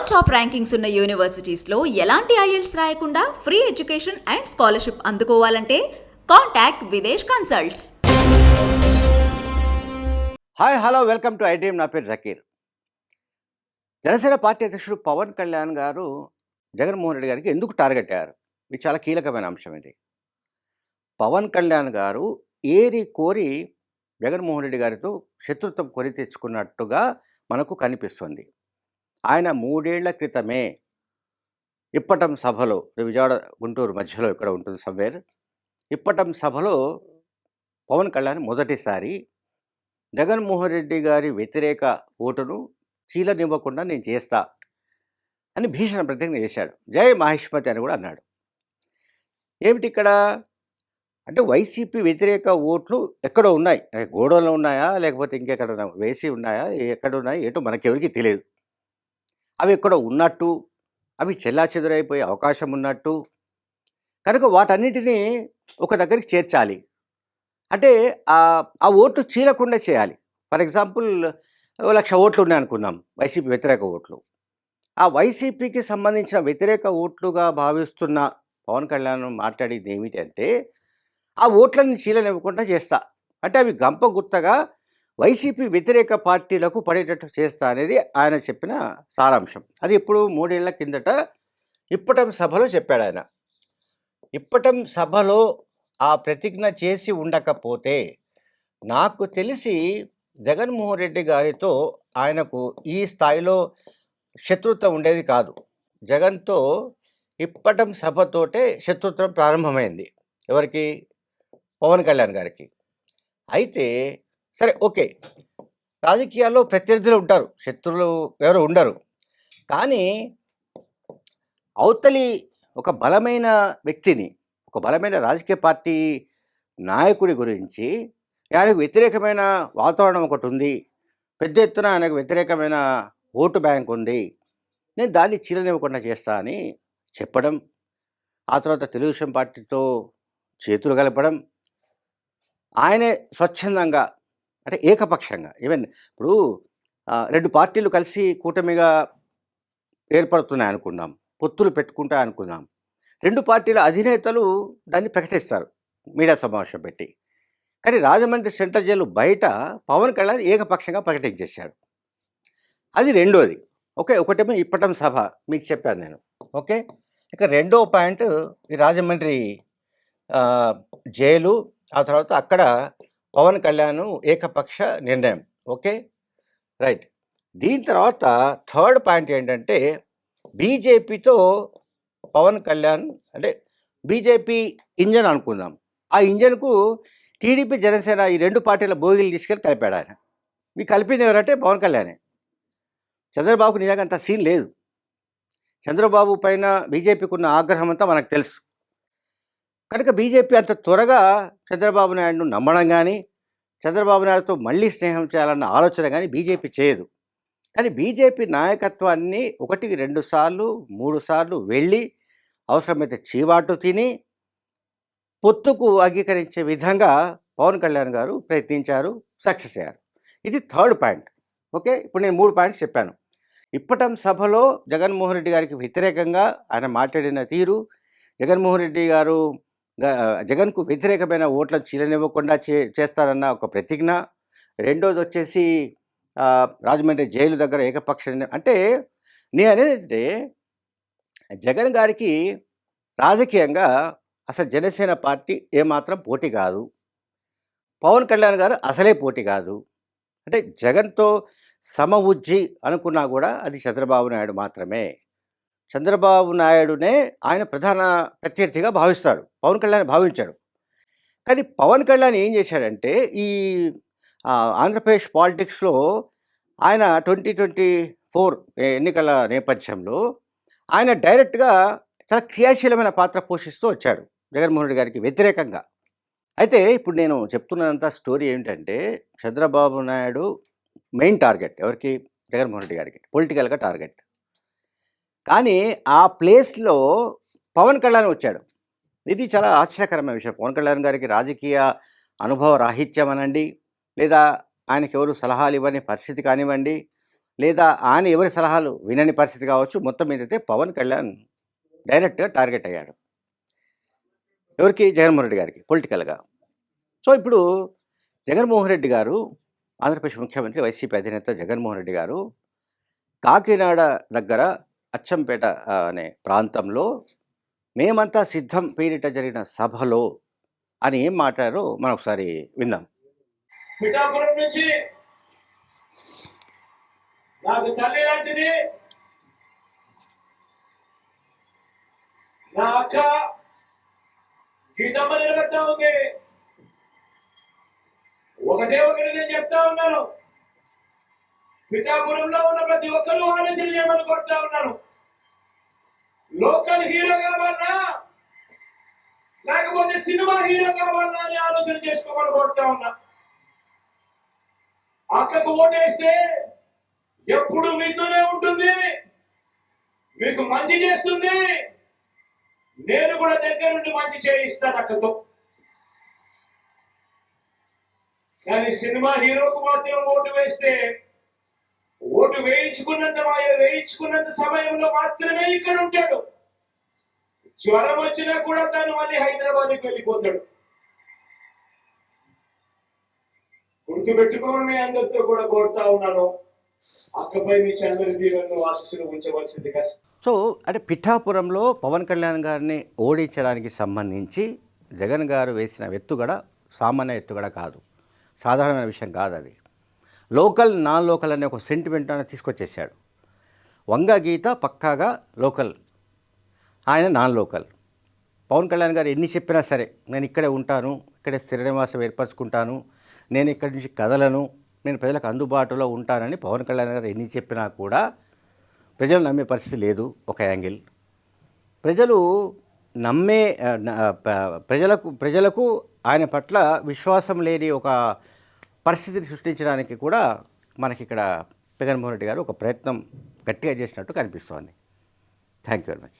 Top rankings ఉన్న యూనివర్సిటీస్లో ఎలాంటి IELTS రాయకుండా ఫ్రీ ఎడ్యుకేషన్ అండ్ స్కాలర్షిప్ అందుకోవాలంటే contact Videsh consults. Hi hello welcome to iDream. నా పేరు జకీర్. జనసేన పార్టీ అధ్యక్షుడు పవన్ కళ్యాణ్ గారు జగన్మోహన్ రెడ్డి గారికి ఎందుకు టార్గెట్ అయ్యారు? ఇది చాలా కీలకమైన అంశం. ఇది పవన్ కళ్యాణ్ గారు ఏరి కోరి జగన్మోహన్ రెడ్డి గారితో శత్రుత్వం కొని తెచ్చుకున్నట్టుగా మనకు కనిపిస్తుంది. ఆయన 3 ఏళ్ల క్రితమే ఇప్పటం సభలో, విజయవాడ గుంటూరు మధ్యలో ఇక్కడ ఉంటుంది సమ్వేర్, ఇప్పటం సభలో పవన్ కళ్యాణ్ మొదటిసారి జగన్మోహన్ రెడ్డి గారి వ్యతిరేక ఓటును చీలనివ్వకుండా నేను చేస్తా అని భీషణ ప్రతిజ్ఞ చేశాడు. జై మహిష్మతి అని కూడా అన్నాడు. ఏమిటి ఇక్కడ అంటే వైసీపీ వ్యతిరేక ఓట్లు ఎక్కడో ఉన్నాయి, గోడలో ఉన్నాయా లేకపోతే ఇంకెక్కడ వేసి ఉన్నాయా, ఎక్కడ ఉన్నాయి ఏటో మనకెవరికి తెలియదు. అవి ఎక్కడో ఉన్నట్టు, అవి చెల్లాచెదురైపోయే అవకాశం ఉన్నట్టు, కనుక వాటన్నిటినీ ఒక దగ్గరికి చేర్చాలి. అంటే ఆ ఓట్లు చీలకుండా చేయాలి. ఫర్ ఎగ్జాంపుల్ 1,00,000 ఓట్లు ఉన్నాయనుకుందాం, వైసీపీ వ్యతిరేక ఓట్లు. ఆ వైసీపీకి సంబంధించిన వ్యతిరేక ఓట్లుగా భావిస్తున్న పవన్ కళ్యాణ్ మాట్లాడేది ఏమిటంటే ఆ ఓట్లను చీలనివ్వకుండా చేస్తా, అంటే అవి గంప గుత్తగా వైసీపీ వ్యతిరేక పార్టీలకు పడేటట్టు చేస్తా అనేది ఆయన చెప్పిన సారాంశం. అది ఇప్పుడు 3 ఏళ్ల కిందట ఇప్పటం సభలో చెప్పాడు ఆయన. ఇప్పటం సభలో ఆ ప్రతిజ్ఞ చేసి ఉండకపోతే నాకు తెలిసి జగన్మోహన్ రెడ్డి గారితో ఆయనకు ఈ స్థాయిలో శత్రుత్వం ఉండేది కాదు. జగన్తో ఇప్పటం సభతోటే శత్రుత్వం ప్రారంభమైంది. ఎవరికి? పవన్ కళ్యాణ్ గారికి. అయితే సరే, ఓకే, రాజకీయాల్లో ప్రత్యర్థులు ఉంటారు, శత్రువులు ఎవరు ఉండరు. కానీ అవతలి ఒక బలమైన వ్యక్తిని, ఒక బలమైన రాజకీయ పార్టీ నాయకుడి గురించి ఆయనకు వ్యతిరేకమైన వాతావరణం ఒకటి ఉంది, పెద్ద ఎత్తున ఆయనకు వ్యతిరేకమైన ఓటు బ్యాంక్ ఉంది, నేను దాన్ని చీలనివ్వకుండా చేస్తా అని చెప్పడం, ఆ తర్వాత తెలుగుదేశం పార్టీతో చేతులు కలపడం, ఆయనే స్వచ్ఛందంగా అంటే ఏకపక్షంగా, ఈవెన్ ఇప్పుడు 2 పార్టీలు కలిసి కూటమిగా ఏర్పడుతున్నాయి అనుకుందాం, పొత్తులు పెట్టుకుంటాయి అనుకుందాం, 2 పార్టీల అధినేతలు దాన్ని ప్రకటిస్తారు మీడియా సమావేశం పెట్టి. కానీ రాజమండ్రి సెంట్రల్ జైలు బయట పవన్ కళ్యాణ్ ఏకపక్షంగా ప్రకటించేశాడు. అది రెండోది. ఓకే, ఒకటేమో ఇప్పటం సభ మీకు చెప్పాను నేను. ఓకే, ఇక రెండో పాయింట్ ఈ రాజమండ్రి జైలు, ఆ తర్వాత అక్కడ పవన్ కళ్యాణ్ ఏకపక్ష నిర్ణయం. Okay, right. దీని తర్వాత థర్డ్ పాయింట్ ఏంటంటే బీజేపీతో పవన్ కళ్యాణ్, అంటే బీజేపీ ఇంజన్ అనుకుందాం, ఆ ఇంజన్కు టీడీపీ జనసేన ఈ 2 పార్టీల బోగిలు తీసుకెళ్ళి కలిపాడు ఆయన. మీకు కలిపింది ఎవరంటే పవన్ కళ్యాణే. చంద్రబాబుకు నిజంగా అంత సీన్ లేదు. చంద్రబాబు పైన బీజేపీకి ఉన్న ఆగ్రహం అంతా మనకు తెలుసు. కనుక బీజేపీ అంత త్వరగా చంద్రబాబు నాయుడును నమ్మడం కానీ, చంద్రబాబు నాయుడుతో మళ్ళీ స్నేహం చేయాలన్న ఆలోచన కానీ బీజేపీ చేయదు. కానీ బీజేపీ నాయకత్వాన్ని 1కి 2 సార్లు 3 సార్లు వెళ్ళి అవసరమైతే చీవాటు తిని పొత్తుకు అంగీకరించే విధంగా పవన్ కళ్యాణ్ గారు ప్రయత్నించారు, సక్సెస్ అయ్యారు. ఇది థర్డ్ పాయింట్. ఓకే, ఇప్పుడు నేను 3 పాయింట్స్ చెప్పాను. ఇప్పటం సభలో జగన్మోహన్ రెడ్డి గారికి వ్యతిరేకంగా ఆయన మాట్లాడిన తీరు, జగన్మోహన్ రెడ్డి గారు జగన్కు వ్యతిరేకమైన ఓట్లను చీలనివ్వకుండా చేస్తారన్న ఒక ప్రతిజ్ఞ. రెండోది వచ్చేసి రాజమండ్రి జైలు దగ్గర ఏకపక్ష అంటే నేను అనేది జగన్ గారికి రాజకీయంగా అసలు జనసేన పార్టీ ఏమాత్రం పోటీ కాదు, పవన్ కళ్యాణ్ గారు అసలే పోటీ కాదు. అంటే జగన్తో సమవుజ్జి అనుకున్నా కూడా అది చంద్రబాబు నాయుడు మాత్రమే. చంద్రబాబు నాయుడునే ఆయన ప్రధాన ప్రత్యర్థిగా భావిస్తాడు, పవన్ కళ్యాణ్ భావించాడు. కానీ పవన్ కళ్యాణ్ ఏం చేశాడంటే ఈ ఆంధ్రప్రదేశ్ పాలిటిక్స్లో ఆయన 2024 ఎన్నికల నేపథ్యంలో ఆయన డైరెక్ట్గా చాలా క్రియాశీలమైన పాత్ర పోషిస్తూ వచ్చాడు జగన్మోహన్ రెడ్డి గారికి వ్యతిరేకంగా. అయితే ఇప్పుడు నేను చెప్తున్నదంతా స్టోరీ ఏంటంటే చంద్రబాబు నాయుడు మెయిన్ టార్గెట్ ఎవరికి? జగన్మోహన్ రెడ్డి గారికి పొలిటికల్గా టార్గెట్. కానీ ఆ ప్లేస్లో పవన్ కళ్యాణ్ వచ్చాడు. ఇది చాలా ఆశ్చర్యకరమైన విషయం. పవన్ కళ్యాణ్ గారికి రాజకీయ అనుభవ రాహిత్యం అనండి, లేదా ఆయనకి ఎవరు సలహాలు ఇవ్వని పరిస్థితి కానివ్వండి, లేదా ఆయన ఎవరి సలహాలు వినని పరిస్థితి కావచ్చు. మొత్తం మీదైతే పవన్ కళ్యాణ్ డైరెక్ట్గా టార్గెట్ అయ్యాడు. ఎవరికి? జగన్మోహన్ రెడ్డి గారికి పొలిటికల్గా. సో ఇప్పుడు జగన్మోహన్ రెడ్డి గారు, ఆంధ్రప్రదేశ్ ముఖ్యమంత్రి వైసీపీ అధినేత జగన్మోహన్ రెడ్డి గారు కాకినాడ దగ్గర అచ్చంపేట అనే ప్రాంతంలో మేమంతా సిద్ధం పేరిట జరిగిన సభలో అని ఏం మాట్లాడారో మనం ఒకసారి విందాం. పిఠాపురం నుంచి నాకు తల్లి లాంటిది నా అక్క గీతమ్మ నిలబెడతా ఉంది. ఒకటే ఒకటి నేను చెప్తా ఉన్నాను, పిఠాపురంలో ఉన్న ప్రతి ఒక్కరూ ఆలోచన చేయమని కొడతా ఉన్నాను. లోకల్ హీరో కావాలన్నా లేకపోతే సినిమా హీరో కావాలన్నా అని ఆలోచన చేసుకోమని కొడతా ఉన్నా. అక్కకు ఓటేస్తే ఎప్పుడు మీతోనే ఉంటుంది, మీకు మంచి చేస్తుంది. నేను కూడా దగ్గరుండి మంచి చేయిస్తాను అక్కతో. కానీ సినిమా హీరోకు మాత్రం ఓటు వేస్తే ఓటు వేయించుకున్నంత సమయంలో మాత్రమే ఇక్కడ ఉంటాడు. జ్వరం వచ్చినా కూడా తను మళ్ళీ హైదరాబాద్కి వెళ్ళిపోతాడు. గుర్తుపెట్టుకోవడమే అందరితో కూడా కోరుతా ఉన్నాను. అక్కపై మీ చంద్ర దీవెనను ఆశీస్సులు ఉంచవలసింది కష్టం. సో అంటే పిఠాపురంలో పవన్ కళ్యాణ్ గారిని ఓడించడానికి సంబంధించి జగన్ గారు వేసిన ఎత్తుగడ సామాన్య ఎత్తుగడ కాదు, సాధారణమైన విషయం కాదు. అది లోకల్ నాన్ లోకల్ అనే ఒక సెంటిమెంట్ అని తీసుకొచ్చేసాడు. వంగ గీత పక్కాగా లోకల్, ఆయన నాన్ లోకల్. పవన్ కళ్యాణ్ గారు ఎన్ని చెప్పినా సరే, నేను ఇక్కడే ఉంటాను, ఇక్కడే స్థిర నివాసం ఏర్పరచుకుంటాను, నేను ఇక్కడి నుంచి కదలను, నేను ప్రజలకు అందుబాటులో ఉంటానని పవన్ కళ్యాణ్ గారు ఎన్ని చెప్పినా కూడా ప్రజలు నమ్మే పరిస్థితి లేదు. ఒక యాంగిల్ ప్రజలు నమ్మే ప్రజలకు ఆయన పట్ల విశ్వాసం లేని ఒక పరిస్థితిని సృష్టించడానికి కూడా మనకి ఇక్కడ జగన్మోహన్ రెడ్డి గారు ఒక ప్రయత్నం గట్టిగా చేసినట్టు కనిపిస్తోంది. Thank you very much.